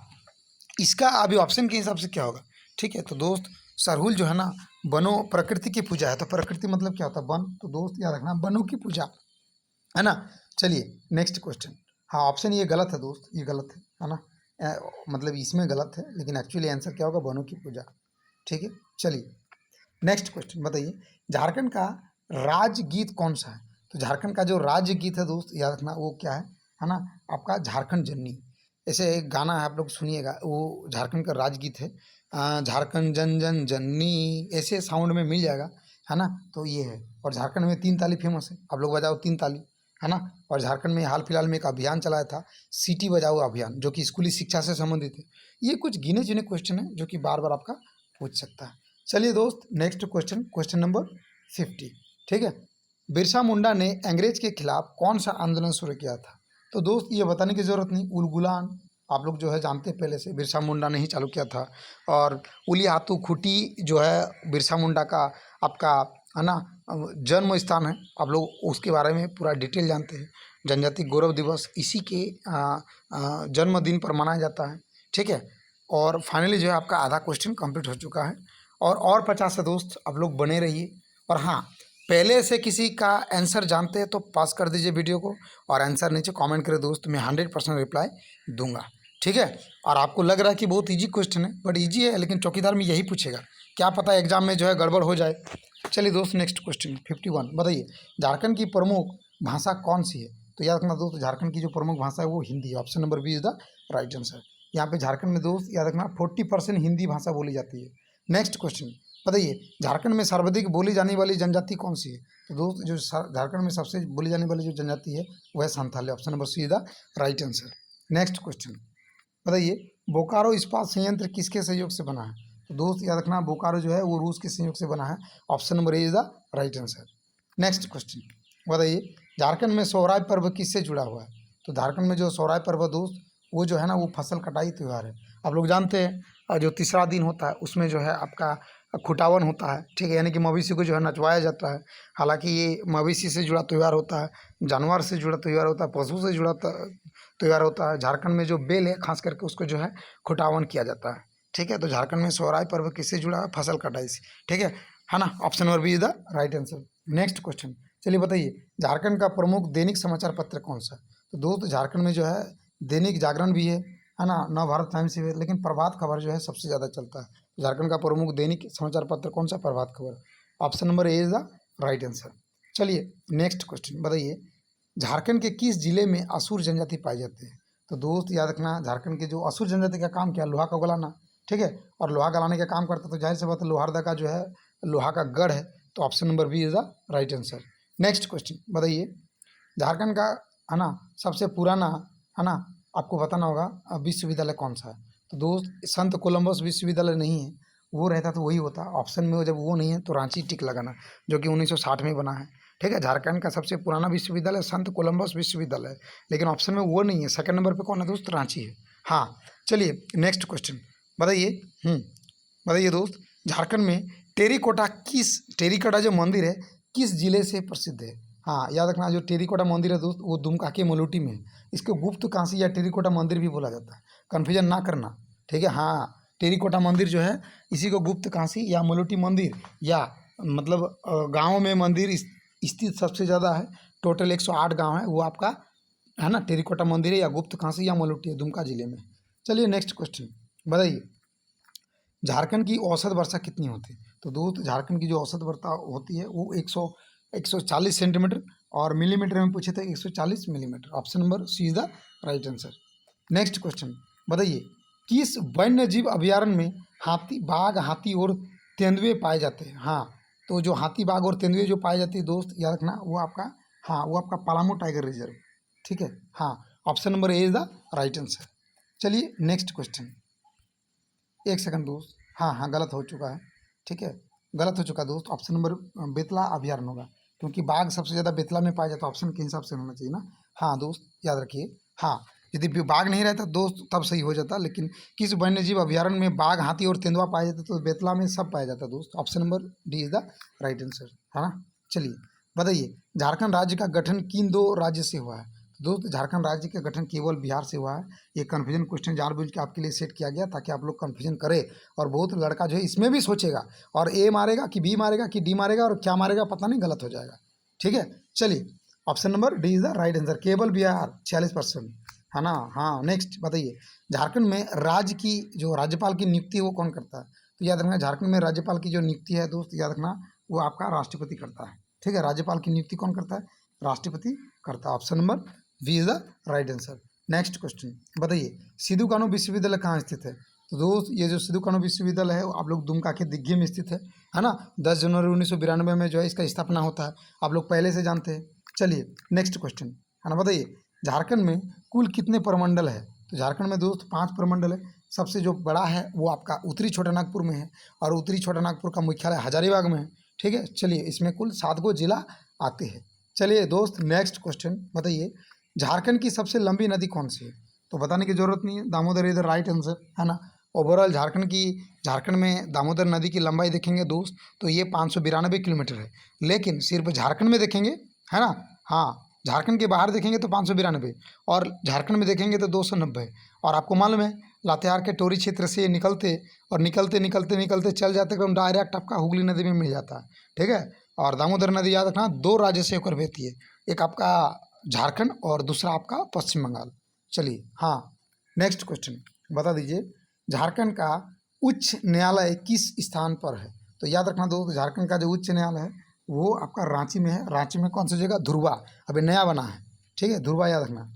इसका अभी ऑप्शन के हिसाब से क्या होगा, ठीक है। तो दोस्त सरहुल जो है ना वनों प्रकृति की पूजा है, तो प्रकृति मतलब क्या होता है? वन। तो दोस्त याद रखना वनों की पूजा है ना। चलिए नेक्स्ट क्वेश्चन, हाँ ऑप्शन ये गलत है दोस्त, ये गलत है ना, मतलब इसमें गलत है, लेकिन एक्चुअली आंसर क्या होगा? वनों की पूजा, ठीक है। चलिए नेक्स्ट क्वेश्चन बताइए, झारखंड का राज्य गीत कौन सा है? तो झारखंड का जो राज्य गीत है दोस्त याद रखना वो क्या है ना, आपका झारखंड जननी। ऐसे एक गाना है, आप लोग सुनिएगा, वो झारखंड का राज्य गीत है, झारखंड जन जन जननी, ऐसे साउंड में मिल जाएगा, है ना। तो ये है, और झारखंड में 3 ताली फेमस है, आप लोग बजाओ 3 ताली, है ना। और झारखंड में हाल फिलहाल में एक अभियान चलाया था, सिटी बजाओ अभियान, जो कि स्कूली शिक्षा से संबंधित है। ये कुछ गिने चुने क्वेश्चन है जो कि बार बार आपका पूछ सकता है। चलिए दोस्त नेक्स्ट क्वेश्चन, क्वेश्चन नंबर 50, ठीक है। बिरसा मुंडा ने अंग्रेज के खिलाफ कौन सा आंदोलन शुरू किया था? तो दोस्त ये बताने की जरूरत नहीं, उलगुलान आप लोग जो है जानते हैं पहले से, बिरसा मुंडा ने ही चालू किया था। और उली हाथू खुटी जो है बिरसा मुंडा का आपका है ना जन्म स्थान है, आप लोग उसके बारे में पूरा डिटेल जानते हैं। जनजाति गौरव दिवस इसी के जन्मदिन पर मनाया जाता है, ठीक है। और फाइनली जो है आपका आधा क्वेश्चन कंप्लीट हो चुका है, और 50 है दोस्त, आप लोग बने रहिए। और हाँ, पहले से किसी का आंसर जानते हैं तो पास कर दीजिए वीडियो को, और आंसर नीचे कमेंट करें दोस्त, मैं 100% रिप्लाई दूंगा, ठीक है। और आपको लग रहा है कि बहुत इजी क्वेश्चन है, बट इजी है, लेकिन चौकीदार में यही पूछेगा, क्या पता एग्जाम में जो है गड़बड़ हो जाए। चलिए दोस्त नेक्स्ट क्वेश्चन 51 बताइए, झारखंड की प्रमुख भाषा कौन सी है? तो याद रखना दोस्त, झारखंड की जो प्रमुख भाषा है वो हिंदी है, option number B is the right answer. यहाँ पे झारखंड में दोस्त याद रखना 40% हिंदी भाषा बोली जाती है। नेक्स्ट क्वेश्चन बताइए, झारखंड में सर्वाधिक बोली जाने वाली जनजाति कौन सी है? तो दोस्त जो झारखंड में सबसे बोली जाने वाली जो जनजाति है वह संथाल है, option number C is the right answer. Next question बताइए, बोकारो इस्पात संयंत्र किसके सहयोग से बना है? तो दोस्त याद रखना बोकारो जो है वो रूस के सहयोग से बना है, option number A is the right answer. Next question बताइए, झारखंड में सोहराय पर्व किससे जुड़ा हुआ है? तो झारखंड में जो सोहराय पर्व दोस्त वो जो है ना वो फसल कटाई त्यौहार है, आप लोग जानते हैं। और जो तीसरा दिन होता है उसमें जो है आपका खुटावन होता है, ठीक है, यानी कि मवेशी को जो है नचवाया जाता है। हालांकि ये मवेशी से जुड़ा त्यौहार होता है, जानवर से जुड़ा त्यौहार होता है, पशु से जुड़ा त्यौहार होता है। झारखंड में जो बेल है खास करके उसको जो है खुटावन किया जाता है, ठीक है। तो झारखंड में सोहराय पर्व किससे जुड़ा है? फसल कटाई से, ठीक है ना, option number B is the right answer. Next question चलिए बताइए, झारखंड का प्रमुख दैनिक समाचार पत्र कौन सा है? तो दोस्त झारखंड में जो है दैनिक जागरण भी है ना, नवभारत टाइम्स भी है, लेकिन प्रभात खबर जो है सबसे ज़्यादा चलता है। झारखंड का प्रमुख दैनिक समाचार पत्र कौन सा? Prabhat Khabar, option number A is the right answer. चलिए नेक्स्ट क्वेश्चन बताइए, झारखंड के किस जिले में असुर जनजाति पाई जाती है? तो दोस्त याद रखना, झारखंड के जो असुर जनजाति का काम क्या? लोहा का गलाना, ठीक है। और लोहा गलाने का काम करता तो जाहिर सी बात है लोहारदा का जो है लोहा का गढ़ है, तो option number B is the right answer. Next question बताइए, झारखंड का है ना सबसे पुराना है ना आपको बताना होगा विश्वविद्यालय कौन सा है? तो दोस्त संत कोलंबस विश्वविद्यालय नहीं है, वो रहता तो वही होता। ऑप्शन में जब वो नहीं है तो रांची टिक लगाना, जो कि 1960 में बना है, ठीक है। झारखंड का सबसे पुराना विश्वविद्यालय संत कोलंबस विश्वविद्यालय है, लेकिन ऑप्शन में वो नहीं है। सेकंड नंबर पे कौन है दोस्त? रांची है। हाँ, चलिए नेक्स्ट क्वेश्चन बताइए। बताइए दोस्त, झारखंड में टेरिकोटा जो मंदिर है किस जिले से प्रसिद्ध है? हाँ, याद रखना, जो टेरिकोटा मंदिर है दोस्त वो दुमका के मलूटी में है। इसको गुप्त काशी या टेरिकोटा मंदिर भी बोला जाता है, कन्फ्यूजन ना करना, ठीक है। हाँ, टेरिकोटा मंदिर जो है इसी को गुप्त काशी या मलूटी मंदिर या मतलब गाँव में मंदिर स्थित सबसे ज़्यादा है। टोटल 108 गांव है, वो आपका है ना टेरिकोटा मंदिर है या गुप्त काशी या मलूटी है, दुमका जिले में। चलिए नेक्स्ट क्वेश्चन बताइए, झारखंड की औसत वर्षा कितनी होती है? तो दोस्त झारखंड की जो औसत वर्षा होती है वो 140 सेंटीमीटर, और मिलीमीटर में पूछे तो 140 millimetre. Option number C is the right answer. Next question बताइए, किस वन्य जीव अभयारण्य में बाघ, हाथी और तेंदुए पाए जाते हैं? हाँ, तो जो हाथी, बाघ और तेंदुए जो पाए जाते हैं दोस्त, याद रखना वो आपका, हाँ, वो आपका पलामू टाइगर रिजर्व, ठीक है। हाँ, option number A is the right answer. चलिए नेक्स्ट क्वेश्चन, एक सेकंड दोस्त, हाँ गलत हो चुका है, ठीक है, गलत हो चुका है दोस्त। ऑप्शन नंबर बेतला अभयारण्य होगा, क्योंकि बाघ सबसे ज़्यादा बेतला में पाया जाता है, ऑप्शन के हिसाब से होना चाहिए ना। हाँ दोस्त, याद रखिए। हाँ, यदि बाघ नहीं रहता दोस्त तब सही हो जाता, लेकिन किस वन्य जीव अभयारण्य में बाघ, हाथी और तेंदुआ पाया जाता, तो बेतला में सब पाया जाता दोस्त। Option number D is the right answer, है ना। चलिए बताइए, झारखंड राज्य का गठन किन दो राज्य से हुआ है? दोस्त झारखंड राज्य का गठन केवल बिहार से हुआ है। ये कन्फ्यूजन क्वेश्चन जानबूझ के आपके लिए सेट किया गया ताकि आप लोग कन्फ्यूजन करें, और बहुत लड़का जो है इसमें भी सोचेगा और ए मारेगा कि बी मारेगा कि डी मारेगा और क्या मारेगा पता नहीं, गलत हो जाएगा, ठीक है। चलिए option number D is the right answer, केवल बिहार 46%, है ना। हाँ, नेक्स्ट बताइए, झारखंड में राज्य की जो राज्यपाल की नियुक्ति है वो कौन करता है? तो याद रखना, झारखंड में राज्यपाल की जो नियुक्ति है दोस्त, याद रखना वो आपका राष्ट्रपति करता है, ठीक है। राज्यपाल की नियुक्ति कौन करता है? राष्ट्रपति करता है। Option number B is the right answer. Next question बताइए, सिद्धू कानू विश्वविद्यालय कहाँ स्थित है? तो दोस्त ये जो सिद्धू कानू विश्वविद्यालय है आप लोग दुमका के दिग्घी में स्थित है ना। 10 जनवरी 1992 में जो है इसका स्थापना होता है, आप लोग पहले से जानते हैं। चलिए नेक्स्ट क्वेश्चन, है ना, बताइए, झारखंड में कुल कितने प्रमंडल है? तो झारखंड में दोस्त 5 प्रमंडल है। सबसे जो बड़ा है वो आपका उत्तरी छोटानागपुर में है, और उत्तरी छोटानागपुर का मुख्यालय हजारीबाग में है, ठीक है। चलिए इसमें कुल 7 गो जिला आते हैं। चलिए दोस्त नेक्स्ट क्वेश्चन बताइए, झारखंड की सबसे लंबी नदी कौन सी है? तो बताने की जरूरत नहीं है, दामोदर इधर राइट आंसर, है ना। ओवरऑल झारखंड में दामोदर नदी की लंबाई देखेंगे दोस्त तो ये 592 किलोमीटर है, लेकिन सिर्फ झारखंड में देखेंगे, है ना। हाँ, झारखंड के बाहर देखेंगे तो 592, और झारखंड में देखेंगे तो 290। और आपको मालूम है लातेहार के टोरी क्षेत्र से निकलते और निकलते निकलते निकलते चल जाते एकदम डायरेक्ट आपका हुगली नदी में मिल जाता है, ठीक है। और दामोदर नदी याद रखना 2 राज्य से होकर बहती है, एक आपका झारखंड और दूसरा आपका पश्चिम बंगाल। चलिए हाँ, नेक्स्ट क्वेश्चन बता दीजिए, झारखंड का उच्च न्यायालय किस स्थान पर है? तो याद रखना दोस्त, झारखंड का जो उच्च न्यायालय है वो आपका रांची में है। रांची में कौन सी जगह? ध्रुवा, अभी नया बना है, ठीक है, ध्रुवा याद रखना।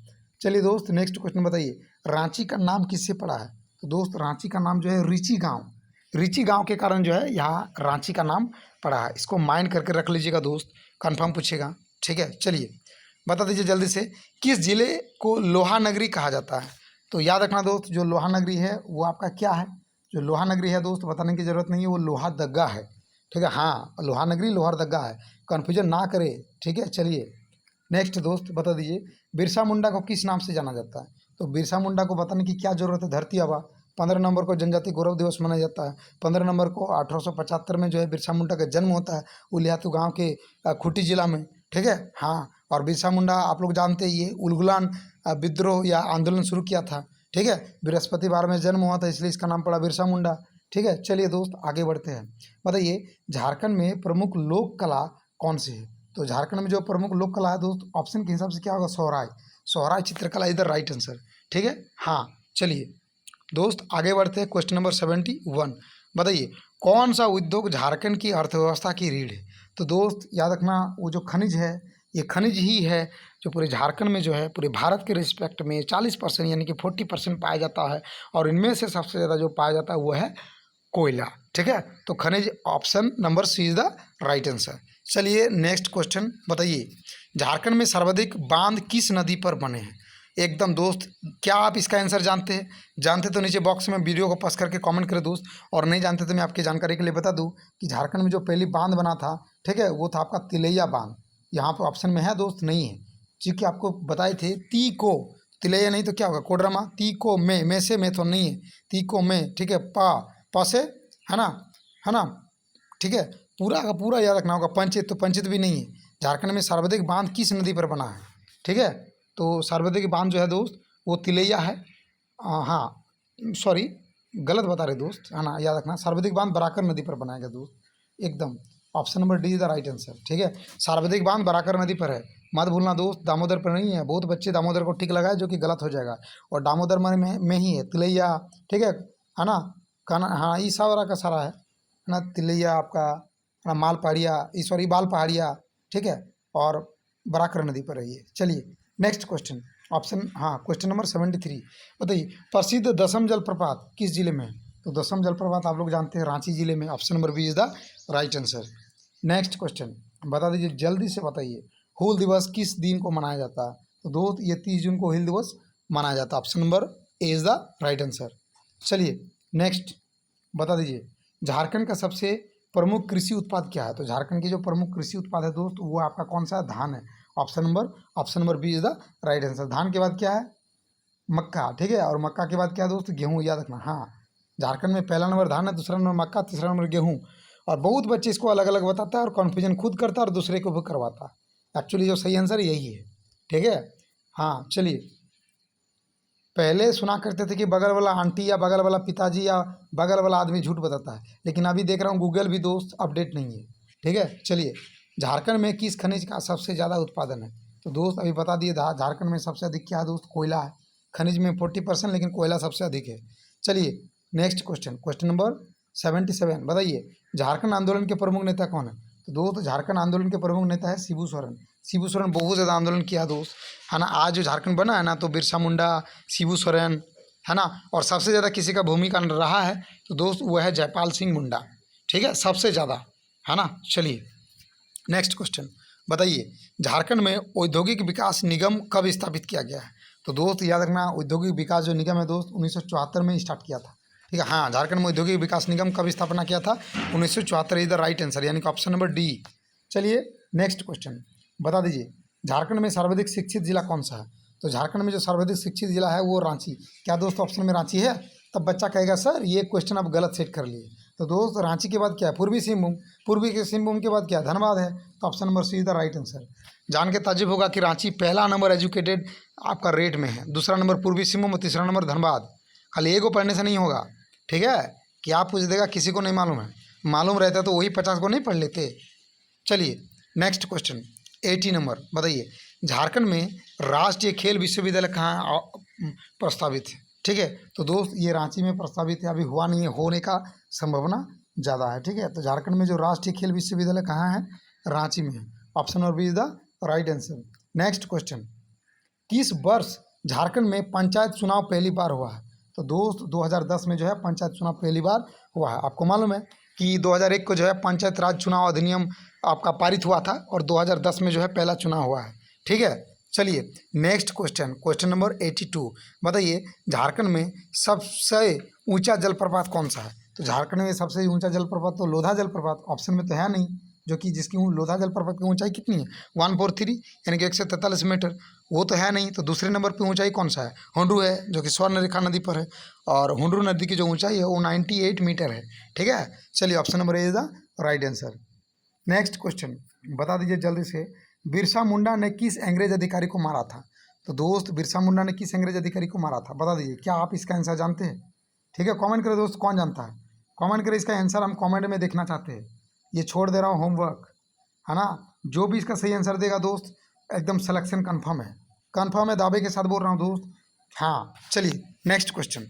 चलिए दोस्त नेक्स्ट क्वेश्चन बताइए, रांची का नाम किससे पड़ा है? तो दोस्त रांची का नाम जो है रीची गांव के कारण जो है यहाँ रांची का नाम पड़ा है। इसको माइंड करके रख लीजिएगा दोस्त, कंफर्म पूछेगा, ठीक है। चलिए बता दीजिए जल्दी से, किस जिले को लोहा नगरी कहा जाता है? तो याद रखना दोस्त, जो लोहा नगरी है वो आपका क्या है? जो लोहा नगरी है दोस्त बताने की ज़रूरत नहीं है, वो लोहारदगा है, ठीक है। हाँ, लोहा नगरी लोहारदगा है, कन्फ्यूजन ना करे, ठीक है। चलिए नेक्स्ट दोस्त बता दीजिए, बिरसा मुंडा को किस नाम से जाना जाता है? तो बिरसा मुंडा को बताने की क्या ज़रूरत है, धरती आबा। 15 नवंबर को जनजातीय गौरव दिवस मनाया जाता है। 15 नवंबर को 1875 में जो है बिरसा मुंडा का जन्म होता है उलियातू गांव के खूंटी जिला में, ठीक है। हाँ, और बिरसा मुंडा आप लोग जानते हैं ये उलगुलान विद्रोह या आंदोलन शुरू किया था, ठीक है। बृहस्पतिवार में जन्म हुआ था इसलिए इसका नाम पड़ा बिरसा मुंडा, ठीक है। चलिए दोस्त आगे बढ़ते हैं, बताइए झारखंड में प्रमुख लोक कला कौन सी है? तो झारखंड में जो प्रमुख लोक कला है दोस्त, ऑप्शन के हिसाब से क्या होगा? सोहराय चित्रकला इधर राइट आंसर, ठीक है। हाँ, चलिए दोस्त आगे बढ़ते हैं, क्वेश्चन नंबर 71 बताइए, कौन सा उद्योग झारखंड की अर्थव्यवस्था की रीढ़ है? तो दोस्त याद रखना, वो जो खनिज है ये खनिज ही है जो पूरे झारखंड में जो है पूरे भारत के रिस्पेक्ट में 40% यानी कि 40% पाया जाता है, और इनमें से सबसे ज़्यादा जो पाया जाता है वो है कोयला, ठीक है। तो खनिज option number C is the right answer. चलिए नेक्स्ट क्वेश्चन बताइए, झारखंड में सर्वाधिक बांध किस नदी पर बने हैं? एकदम दोस्त, क्या आप इसका आंसर जानते हैं? जानते तो नीचे बॉक्स में वीडियो को पस करके कमेंट करें दोस्त, और नहीं जानते तो मैं आपकी जानकारी के लिए बता दूं कि झारखंड में जो पहली बांध बना था, ठीक है, वो था आपका तिलैया बांध। यहाँ पर ऑप्शन में है दोस्त, नहीं है, क्योंकि आपको बताए थे ती को, तिलैया नहीं तो क्या होगा कोडरमा, ती को में से में तो नहीं है, ती को में, ठीक है, पा से, है ना, है ना, ठीक है, पूरा का पूरा याद रखना होगा। पंचित, तो पंचित भी नहीं है। झारखंड में सर्वाधिक बांध किस नदी पर बना है, ठीक है, तो सर्वाधिक बांध जो है दोस्त वो तिलैया है। हाँ सॉरी, गलत बता रहे दोस्त, है ना, याद रखना, सर्वाधिक बांध बराकर नदी पर बनाया गया दोस्त, एकदम option number D is the right answer, ठीक है। सर्वाधिक बांध बराकर नदी पर है, मत भूलना दोस्त, दामोदर पर नहीं है। बहुत बच्चे दामोदर को टिक लगाए जो कि गलत हो जाएगा, और दामोदर में ही है तिलैया, ठीक है ना, काना, हाँ ये सारा का सारा है ना, तिलैया आपका, है ना, माल पहाड़िया, सॉरी बाल पहाड़िया, ठीक है, और बराकर नदी पर है ये। चलिए नेक्स्ट क्वेश्चन, ऑप्शन, हाँ क्वेश्चन नंबर 73, बताइए प्रसिद्ध दसम जलप्रपात किस जिले में है। तो दसम जलप्रपात आप लोग जानते हैं रांची जिले में, option number B is the right answer. Next question बता दीजिए, जल्दी से बताइए, हूल दिवस किस दिन को मनाया जाता है। तो दोस्त ये 30 जून को हूल दिवस मनाया जाता है, option number A is the right answer. चलिए नेक्स्ट बता दीजिए, झारखंड का सबसे प्रमुख कृषि उत्पाद क्या है। तो झारखंड की जो प्रमुख कृषि उत्पाद है दोस्त वो आपका कौन सा है, धान है, option number B is the right answer. धान के बाद क्या है, मक्का, ठीक है, और मक्का के बाद क्या है दोस्त, गेहूँ, याद रखना। हाँ झारखंड में पहला नंबर धान है, दूसरा नंबर मक्का, तीसरा नंबर गेहूँ, और बहुत बच्चे इसको अलग अलग बताता है और कन्फ्यूजन खुद करता है और दूसरे को भी करवाता है। एक्चुअली जो सही आंसर यही है, ठीक है। हाँ चलिए, पहले सुना करते थे कि बगल वाला आंटी या बगल वाला पिताजी या बगल वाला आदमी झूठ बताता है, लेकिन अभी देख रहा हूँ गूगल भी दोस्त अपडेट नहीं है, ठीक है। चलिए, झारखंड में किस खनिज का सबसे ज़्यादा उत्पादन है। तो दोस्त अभी बता दिए, झारखंड में सबसे अधिक क्या है दोस्त, कोयला है। खनिज में 40%, लेकिन कोयला सबसे अधिक है। चलिए नेक्स्ट क्वेश्चन, क्वेश्चन नंबर 77, बताइए झारखंड आंदोलन के प्रमुख नेता कौन है। तो दोस्त झारखंड आंदोलन के प्रमुख नेता है शिबू सोरेन। शिबू सोरेन बहुत ज़्यादा आंदोलन किया दोस्त, है ना। आज जो झारखंड बना है ना, तो बिरसा मुंडा, शिबू सोरेन, है ना, और सबसे ज़्यादा किसी का भूमिका रहा है तो दोस्त वो है जयपाल सिंह मुंडा, ठीक है, सबसे ज़्यादा, है ना। चलिए नेक्स्ट क्वेश्चन, बताइए झारखंड में औद्योगिक विकास निगम कब स्थापित किया गया है। तो दोस्त याद रखना, औद्योगिक विकास जो निगम है दोस्त 1974 में स्टार्ट किया था, ठीक है। हाँ झारखंड में औद्योगिक विकास निगम कब स्थापना किया था, 1974 इज द राइट आंसर, यानी कि ऑप्शन नंबर डी। चलिए नेक्स्ट क्वेश्चन, बता दीजिए झारखंड में सर्वाधिक शिक्षित जिला कौन सा है। तो झारखंड में जो सर्वाधिक शिक्षित जिला है वो रांची। क्या दोस्त ऑप्शन में रांची है। तब बच्चा कहेगा सर ये क्वेश्चन आप गलत सेट कर लिए। तो दोस्त रांची के बाद क्या है, पूर्वी सिंहभूम, पूर्वी के सिंहभूम के बाद क्या है, धनबाद है। तो option number C is the right answer. जान के ताज्जुब होगा कि रांची पहला नंबर एजुकेटेड आपका रेट में है, दूसरा नंबर पूर्वी सिंहभूम और तीसरा नंबर धनबाद। खाली एक को पढ़ने से नहीं होगा, ठीक है, कि आप पूछ देगा किसी को नहीं मालूम है, मालूम रहता तो वही 50 को नहीं पढ़ लेते। चलिए नेक्स्ट क्वेश्चन 80 नंबर, बताइए झारखंड में राष्ट्रीय खेल विश्वविद्यालय कहाँ प्रस्तावित है। ठीक है, तो दोस्त ये रांची में प्रस्तावित है, अभी हुआ नहीं है, होने का संभावना ज़्यादा है। ठीक है, तो झारखंड में जो राष्ट्रीय खेल विश्वविद्यालय कहाँ है, रांची में है। Option number B is the right answer. Next question, किस वर्ष झारखंड में पंचायत चुनाव पहली बार हुआ है। तो दोस्त 2010 में जो है पंचायत चुनाव पहली बार हुआ है। आपको मालूम है कि 2001 को जो है पंचायत राज चुनाव अधिनियम आपका पारित हुआ था और 2010 में जो है पहला चुनाव हुआ है। ठीक है, चलिए नेक्स्ट क्वेश्चन, क्वेश्चन नंबर 82, बताइए झारखंड में सबसे ऊंचा जलप्रपात कौन सा है। तो झारखंड में सबसे ऊंचा जलप्रपात तो लोधा जलप्रपात, ऑप्शन में तो है नहीं, जो कि जिसकी लोधा जलप्रपात की ऊंचाई कितनी है 143 यानी कि 143 मीटर, वो तो है नहीं। तो दूसरे नंबर पे ऊंचाई कौन सा है, हुंड्रू है, जो कि स्वर्णरेखा नदी पर है, और हुंड्रू नदी की जो ऊंचाई है वो 98 मीटर है। ठीक है, चलिए option number A is the right answer. Next question, बता दीजिए जल्दी से, बिरसा मुंडा ने किस अंग्रेज अधिकारी को मारा था। तो दोस्त बिरसा मुंडा ने किस अंग्रेज अधिकारी को मारा था, बता दीजिए, क्या आप इसका आंसर जानते हैं। ठीक है, कमेंट करें दोस्त, कौन जानता है, कमेंट करें, इसका आंसर हम कमेंट में देखना चाहते हैं। ये छोड़ दे रहा हूँ होमवर्क, है ना। जो भी इसका सही आंसर देगा दोस्त एकदम सिलेक्शन कंफर्म है, कंफर्म है, दावे के साथ बोल रहा हूँ दोस्त। हाँ चलिए नेक्स्ट क्वेश्चन,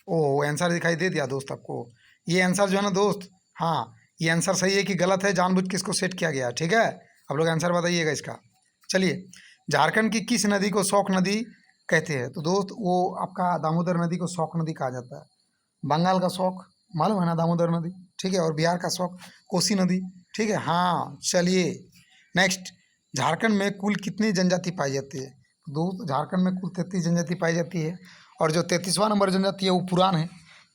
ओह आंसर दिखाई दे दिया दोस्त आपको। ये आंसर जो है ना दोस्त, हाँ ये आंसर सही है कि गलत है, जानबूझ के इसको सेट किया गया। ठीक है, आप लोग आंसर बताइएगा इसका। चलिए, झारखंड की किस नदी को शौक नदी कहते हैं। तो दोस्त वो आपका दामोदर नदी को शौक नदी कहा जाता है। बंगाल का शौक मालूम है ना, दामोदर नदी। ठीक है, और बिहार का शौक कोसी नदी। ठीक है, हाँ चलिए नेक्स्ट, झारखंड में कुल कितनी जनजाति पाई जाती है। दोस्त झारखंड में कुल 33 जनजाति पाई जाती है, और जो 33वां नंबर जनजाति है वो पुरान है,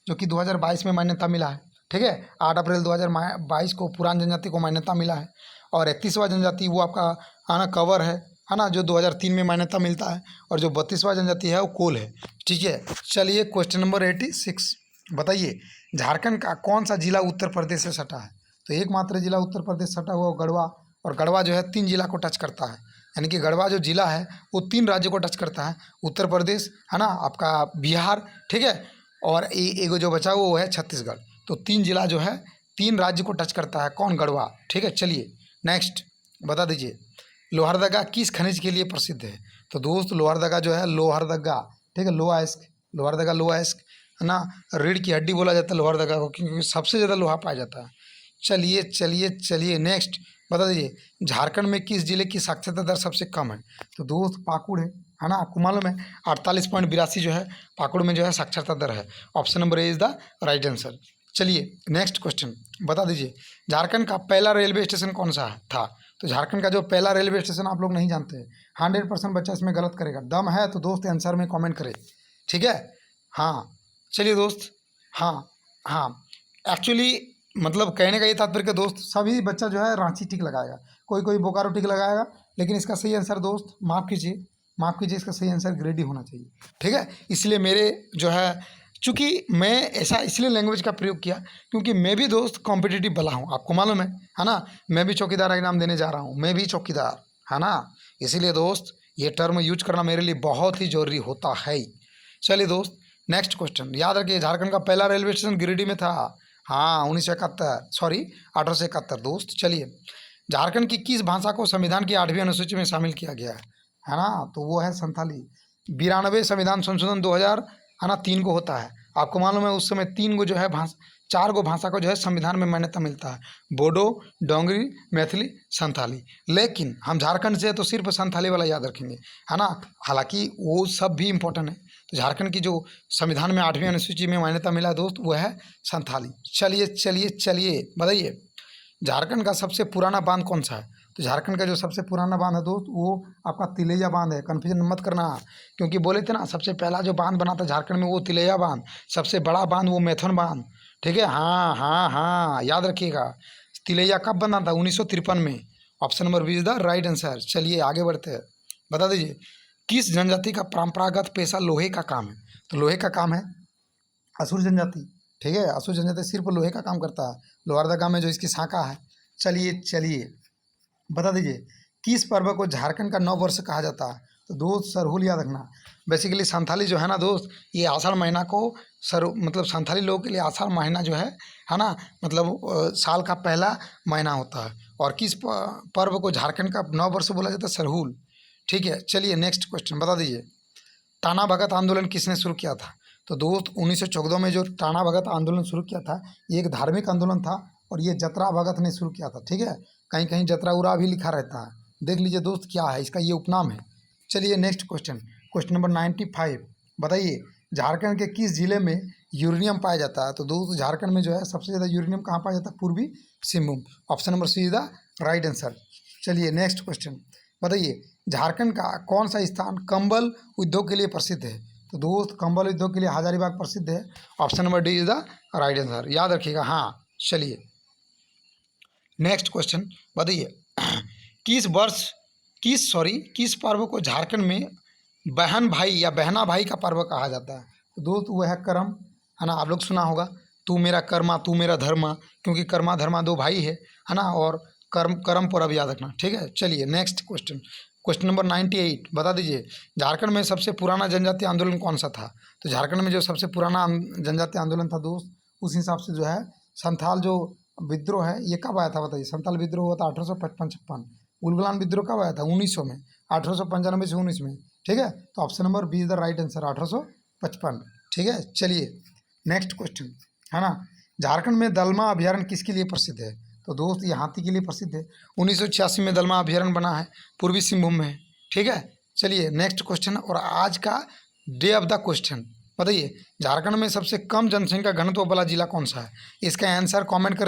जो कि 2022 में मान्यता मिला है। ठीक है, 8 अप्रैल 2022 को पुरान जनजाति को मान्यता मिला है। और 31वां जनजाति वो आपका आना कंवर है ना, जो 2003 में मान्यता मिलता है। और जो 32वां जनजाति है वो कोल है। ठीक है, चलिए क्वेश्चन नंबर 86 बताइए, झारखंड का कौन सा जिला उत्तर प्रदेश से सटा है? तो एकमात्र जिला उत्तर प्रदेश सटा हुआ गढ़वा, और गढ़वा जो है 3 जिला को टच करता है, यानी कि गढ़वा जो जिला है वो 3 राज्यों को टच करता है, उत्तर प्रदेश है ना, आपका बिहार, ठीक है, और एगो जो बचा वो है छत्तीसगढ़। तो 3 जिला जो है 3 राज्य को टच करता है, कौन? गढ़वा। ठीक है, चलिए नेक्स्ट बता दीजिए, लोहरदगा किस खनिज के लिए प्रसिद्ध है? तो दोस्त लोहरदगा जो है, लोहरदगा, ठीक है, लोहाइस्क, लोहरदगा लोहाइस्क है ना, रीढ़ की हड्डी बोला जाता है लोहरदगा को, क्योंकि सबसे ज़्यादा लोहा पाया जाता है। चलिए चलिए चलिए नेक्स्ट बता दीजिए, झारखंड में किस जिले की साक्षरता दर सबसे कम है? तो दोस्त पाकुड़ है ना, आपको मालूम है 48.82 जो है पाकुड़ में जो है साक्षरता दर है। Option number A is the right answer. चलिए नेक्स्ट क्वेश्चन बता दीजिए, झारखंड का पहला रेलवे स्टेशन कौन सा था? तो झारखंड का जो पहला रेलवे स्टेशन आप लोग नहीं जानते हैं, 100% बच्चा इसमें गलत करेगा। दम है तो दोस्त आंसर में कमेंट करे, ठीक है। हाँ चलिए दोस्त, हाँ हाँ, एक्चुअली मतलब कहने का ये तात्पर्य कि दोस्त सभी बच्चा जो है रांची टिक लगाएगा, कोई कोई बोकारो टिक लगाएगा, लेकिन इसका सही आंसर दोस्त माफ़ कीजिए, इसका सही आंसर गिरिडीह होना चाहिए, ठीक है। इसलिए मेरे जो है, चूँकि मैं ऐसा इसलिए लैंग्वेज का प्रयोग किया क्योंकि मैं भी दोस्त कॉम्पिटिटिव बला हूँ, आपको मालूम है ना, मैं भी चौकीदार एग्जाम देने जा रहा हूँ, मैं भी चौकीदार, है ना। इसीलिए दोस्त ये टर्म यूज करना मेरे लिए बहुत ही ज़रूरी होता है। चलिए दोस्त नेक्स्ट क्वेश्चन याद रखिए, झारखंड का पहला रेलवे स्टेशन गिरिडीह में था, हाँ 1871 दोस्त। चलिए, झारखंड की किस भाषा को संविधान की 8वीं अनुसूची में शामिल किया गया है ना? तो वो है संथाली। 92 संविधान संशोधन 2000 है ना 3 को होता है, आपको मालूम है उस समय 3 गो जो है 4 गो भाषा को जो है संविधान में मान्यता मिलता है, बोडो, डोंगरी, मैथिली, संथाली। लेकिन हम झारखंड से तो सिर्फ संथाली वाला याद रखेंगे, है ना, हालांकि वो सब भी इम्पोर्टेंट है। तो झारखंड की जो संविधान में 8वीं अनुसूची में मान्यता मिला दोस्त वो है संथाली। चलिए चलिए चलिए बताइए, झारखंड का सबसे पुराना बांध कौन सा है? तो झारखंड का जो सबसे पुराना बांध है दोस्त वो आपका तिलैया बांध है, कन्फ्यूजन मत करना, क्योंकि बोले थे ना सबसे पहला जो बांध बना था झारखंड में वो तिलैया बांध, सबसे बड़ा बांध वो मैथन बांध, ठीक है। हाँ हाँ हाँ याद रखिएगा, तिलैया कब बना था? 1953 में। Option number B is the right answer. चलिए आगे बढ़ते हैं, बता दीजिए किस जनजाति का परंपरागत पेशा लोहे का काम है? तो लोहे का काम है असुर जनजाति, ठीक है, असुर जनजाति सिर्फ लोहे का काम करता है, लोहारदगा में जो इसकी शाखा है। चलिए चलिए बता दीजिए, किस पर्व को झारखंड का नव वर्ष कहा जाता है? तो दोस्त सरहुल याद रखना। बेसिकली संथाली जो है ना दोस्त, ये आषाढ़ महीना को मतलब संथाली लोगों के लिए आषाढ़ महीना जो है ना, मतलब साल का पहला महीना होता है। और किस पर्व को झारखंड का नव वर्ष बोला जाता है? सरहुल, ठीक है। चलिए नेक्स्ट क्वेश्चन बता दीजिए, टाना भगत आंदोलन किसने शुरू किया था? तो दोस्त 1914 में जो टाना भगत आंदोलन शुरू किया था ये एक धार्मिक आंदोलन था, और ये जतरा भगत ने शुरू किया था, ठीक है। कहीं कहीं जतरा उरा भी लिखा रहता है, देख लीजिए दोस्त क्या है, इसका ये उपनाम है। चलिए नेक्स्ट क्वेश्चन, क्वेश्चन नंबर 95 बताइए, झारखंड के किस जिले में यूरेनियम पाया जाता है? तो दोस्त झारखंड में जो है सबसे ज़्यादा यूरेनियम कहाँ पाया जाता है? पूर्वी Singhbhum. Option number C is the right answer. चलिए नेक्स्ट क्वेश्चन बताइए, झारखंड का कौन सा स्थान कंबल उद्योग के लिए प्रसिद्ध है? तो दोस्त कंबल उद्योग के लिए हजारीबाग प्रसिद्ध है। Option number D is the right answer, याद रखिएगा। हाँ चलिए नेक्स्ट क्वेश्चन बताइए, किस पर्व को झारखंड में बहन भाई या बहना भाई का पर्व कहा जाता है? तो दोस्त वो है करम, है ना, आप लोग सुना होगा, तू मेरा कर्मा तू मेरा धर्मा, क्योंकि कर्मा धर्मा 2 भाई है ना, और करम पर्व याद रखना, ठीक है। चलिए नेक्स्ट क्वेश्चन, क्वेश्चन नंबर 98 बता दीजिए, झारखंड में सबसे पुराना जनजातीय आंदोलन कौन सा था? तो झारखंड में जो सबसे पुराना जनजातीय आंदोलन था दोस्त, उस हिसाब से जो है संथाल जो विद्रोह है ये कब आया था बताइए? संथाल विद्रोह हुआ था 1855-56। उलगुलान विद्रोह कब आया था? 1900 में, 1895 से 19 में, ठीक है। तो option number B is the right answer, 1855, ठीक है। चलिए नेक्स्ट क्वेश्चन, है ना, झारखंड में दलमा अभ्यारण्य किसके लिए प्रसिद्ध है? तो दोस्त ये हाथी के लिए प्रसिद्ध है। 1986 में दलमा अभ्यारण्य बना है, पूर्वी सिंहभूम में, ठीक है। चलिए नेक्स्ट क्वेश्चन, और आज का डे ऑफ द क्वेश्चन बताइए, झारखंड में सबसे कम जनसंख्या घनत्व वाला जिला कौन सा है? इसका आंसर कमेंट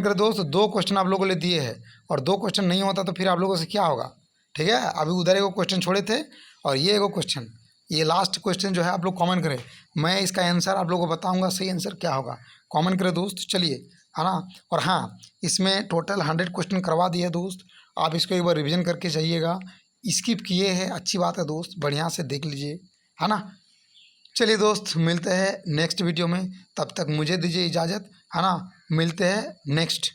करें दोस्त। 2 क्वेश्चन आप लोगों ने दिए हैं, और 2 क्वेश्चन नहीं होता तो फिर आप लोगों से क्या होगा, ठीक है। अभी उधर एगो क्वेश्चन छोड़े थे और ये एगो क्वेश्चन, ये लास्ट क्वेश्चन जो है आप लोग कमेंट करें, मैं इसका आंसर आप लोगों को बताऊंगा, सही आंसर क्या होगा, कमेंट करें दोस्त। चलिए है ना। और हाँ, इसमें टोटल 100 क्वेश्चन करवा दिए दोस्त, आप इसको एक बार रिवीजन करके जाइएगा। स्किप किए हैं अच्छी बात है दोस्त, बढ़िया से देख लीजिए, है ना। चलिए दोस्त, मिलते हैं नेक्स्ट वीडियो में, तब तक मुझे दीजिए इजाज़त, है ना। मिलते हैं नेक्स्ट